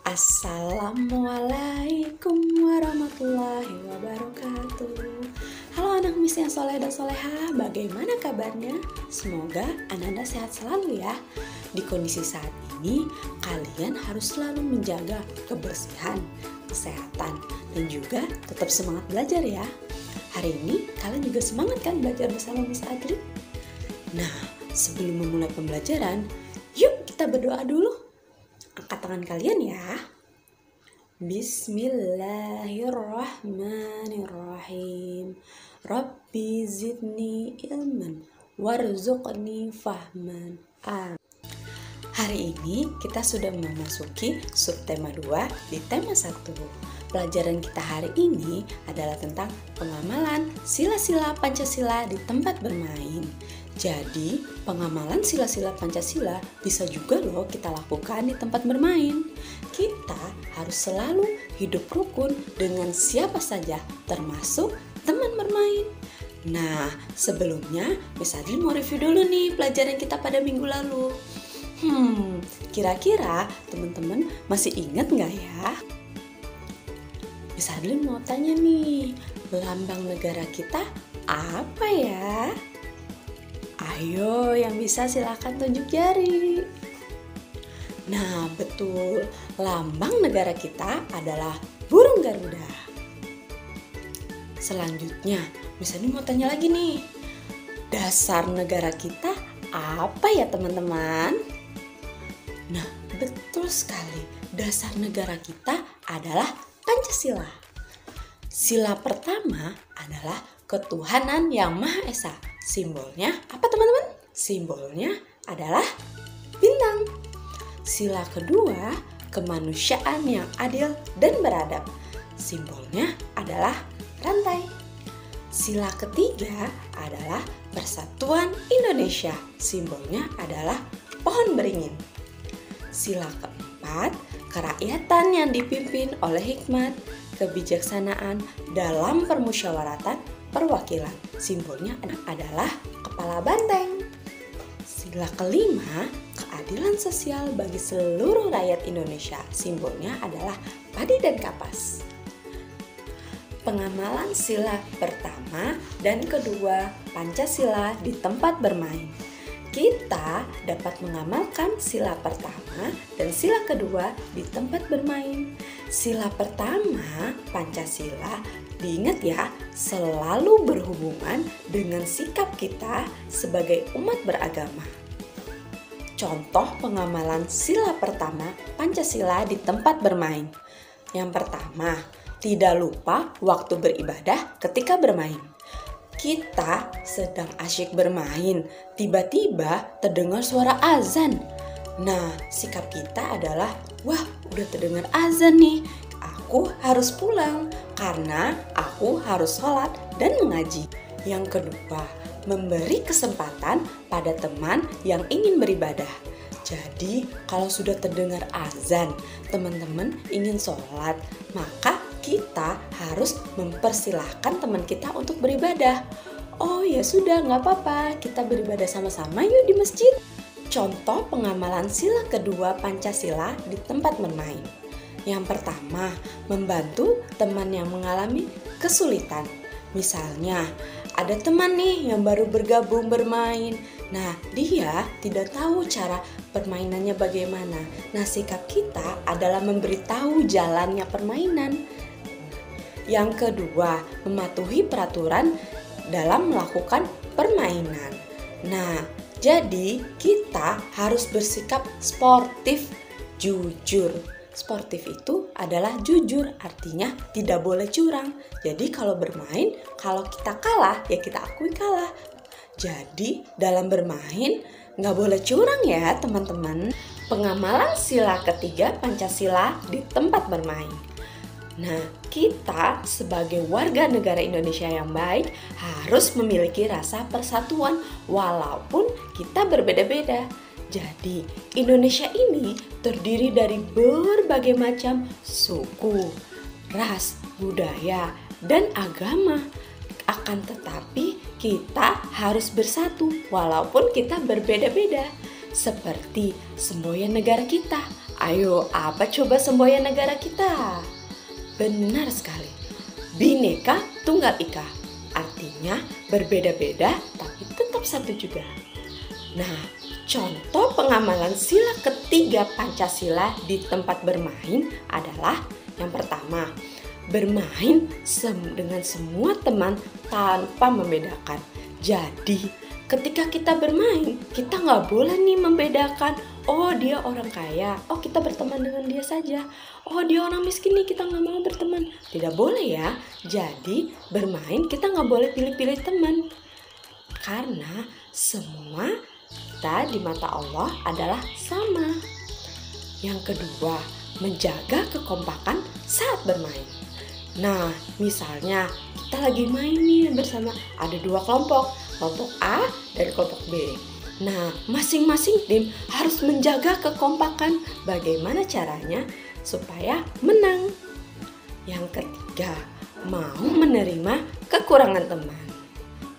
Assalamualaikum warahmatullahi wabarakatuh. Halo anak Miss yang soleh dan soleha, bagaimana kabarnya? Semoga anda sehat selalu ya. Di kondisi saat ini, kalian harus selalu menjaga kebersihan, kesehatan, dan juga tetap semangat belajar ya. Hari ini kalian juga semangat kan belajar bersama Miss Adri? Nah, sebelum memulai pembelajaran, yuk kita berdoa dulu. Angkat tangan kalian ya. Bismillahirrahmanirrahim. Rabbi zidni ilman warzuqni fahman. Hari ini kita sudah memasuki subtema 2 di tema 1. Pelajaran kita hari ini adalah tentang pengamalan sila-sila Pancasila di tempat bermain. Jadi, pengamalan sila-sila Pancasila bisa juga loh kita lakukan di tempat bermain. Kita harus selalu hidup rukun dengan siapa saja, termasuk teman bermain. Nah, sebelumnya Miss Adri mau review dulu nih pelajaran kita pada minggu lalu. Kira-kira teman-teman masih ingat nggak ya? Miss Adri mau tanya nih, lambang negara kita apa ya? Ayo yang bisa silakan tunjuk jari. Nah betul, lambang negara kita adalah burung Garuda. Selanjutnya, Miss Adri mau tanya lagi nih, dasar negara kita apa ya teman-teman? Nah betul sekali, dasar negara kita adalah Pancasila. Sila pertama adalah ketuhanan yang Maha Esa. Simbolnya apa teman-teman? Simbolnya adalah bintang. Sila kedua, kemanusiaan yang adil dan beradab. Simbolnya adalah rantai. Sila ketiga adalah persatuan Indonesia. Simbolnya adalah pohon beringin. Sila keempat, kerakyatan yang dipimpin oleh hikmat, kebijaksanaan dalam permusyawaratan perwakilan. Simbolnya adalah kepala banteng. Sila kelima, keadilan sosial bagi seluruh rakyat Indonesia. Simbolnya adalah padi dan kapas. Pengamalan sila pertama dan kedua Pancasila di tempat bermain. Kita dapat mengamalkan sila pertama dan sila kedua di tempat bermain. Sila pertama, Pancasila, diingat ya, selalu berhubungan dengan sikap kita sebagai umat beragama. Contoh pengamalan sila pertama Pancasila di tempat bermain. Yang pertama, tidak lupa waktu beribadah ketika bermain. Kita sedang asyik bermain, tiba-tiba terdengar suara azan. Nah, sikap kita adalah, wah udah terdengar azan nih, aku harus pulang karena aku harus sholat dan mengaji. Yang kedua, memberi kesempatan pada teman yang ingin beribadah. Jadi, kalau sudah terdengar azan, teman-teman ingin sholat, maka kita harus mempersilahkan teman kita untuk beribadah. Oh ya sudah, nggak apa-apa, kita beribadah sama-sama yuk di masjid. Contoh pengamalan sila kedua Pancasila di tempat bermain. Yang pertama, membantu teman yang mengalami kesulitan. Misalnya, ada teman nih yang baru bergabung bermain. Nah, dia tidak tahu cara permainannya bagaimana. Nah, sikap kita adalah memberitahu jalannya permainan. Yang kedua, mematuhi peraturan dalam melakukan permainan. Nah, jadi kita harus bersikap sportif, jujur. Sportif itu adalah jujur, artinya tidak boleh curang. Jadi kalau bermain, kalau kita kalah, ya kita akui kalah. Jadi dalam bermain nggak boleh curang ya teman-teman. Pengamalan sila ketiga Pancasila di tempat bermain. Nah, kita sebagai warga negara Indonesia yang baik harus memiliki rasa persatuan walaupun kita berbeda-beda. Jadi, Indonesia ini terdiri dari berbagai macam suku, ras, budaya, dan agama. Akan tetapi, kita harus bersatu walaupun kita berbeda-beda. Seperti semboyan negara kita. Ayo, apa coba semboyan negara kita? Benar sekali. Bhinneka Tunggal Ika. Artinya berbeda-beda tapi tetap satu juga. Nah, contoh pengamalan sila ketiga Pancasila di tempat bermain adalah yang pertama, bermain dengan semua teman tanpa membedakan. Jadi, ketika kita bermain, kita nggak boleh nih membedakan. Oh, dia orang kaya, oh kita berteman dengan dia saja. Oh, dia orang miskin nih, kita nggak mau berteman. Tidak boleh ya. Jadi, bermain kita nggak boleh pilih-pilih teman. Karena semua kita di mata Allah adalah sama. Yang kedua, menjaga kekompakan saat bermain. Nah, misalnya kita lagi main nih bersama, ada dua kelompok A dan kelompok B. Nah, masing-masing tim harus menjaga kekompakan. Bagaimana caranya supaya menang? Yang ketiga, mau menerima kekurangan teman.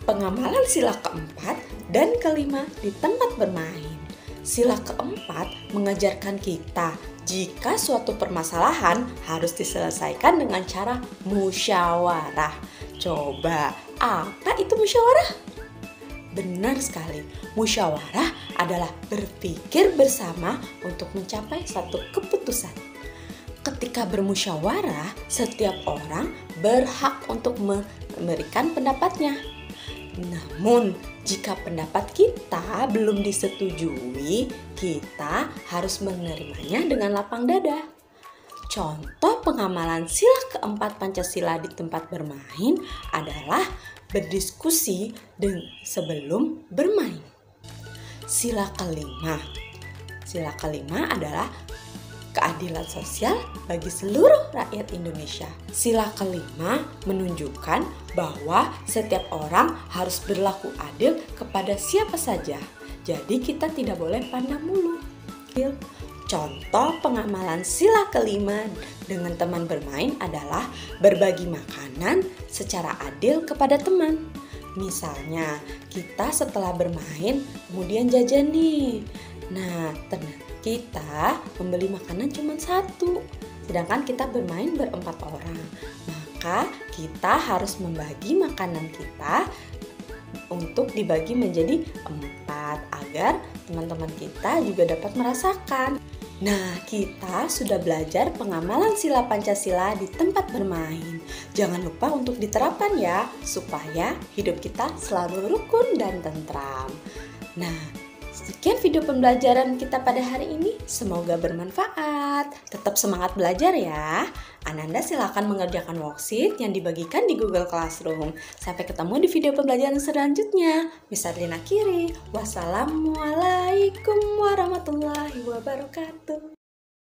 Pengamalan sila keempat dan kelima di tempat bermain. Sila keempat mengajarkan kita jika suatu permasalahan harus diselesaikan dengan cara musyawarah. Coba, apa itu musyawarah? Benar sekali, musyawarah adalah berpikir bersama untuk mencapai satu keputusan. Ketika bermusyawarah, setiap orang berhak untuk memberikan pendapatnya. Namun, jika pendapat kita belum disetujui, kita harus menerimanya dengan lapang dada. Contoh pengamalan sila keempat Pancasila di tempat bermain adalah berdiskusi sebelum bermain. Sila kelima adalah keadilan sosial bagi seluruh rakyat Indonesia. Sila kelima menunjukkan bahwa setiap orang harus berlaku adil kepada siapa saja. Jadi kita tidak boleh pandang bulu. Contoh pengamalan sila kelima dengan teman bermain adalah berbagi makanan secara adil kepada teman. Misalnya, kita setelah bermain kemudian jajan nih. Nah, kita membeli makanan cuma satu, sedangkan kita bermain berempat orang. Maka kita harus membagi makanan kita untuk dibagi menjadi 4 agar teman-teman kita juga dapat merasakan. Nah, kita sudah belajar pengamalan sila Pancasila di tempat bermain. Jangan lupa untuk diterapkan ya, supaya hidup kita selalu rukun dan tentram. Nah, sekian video pembelajaran kita pada hari ini. Semoga bermanfaat. Tetap semangat belajar ya. Ananda silakan mengerjakan worksheet yang dibagikan di Google Classroom. Sampai ketemu di video pembelajaran selanjutnya. Misarlina Kiri. Wassalamualaikum warahmatullahi wabarakatuh.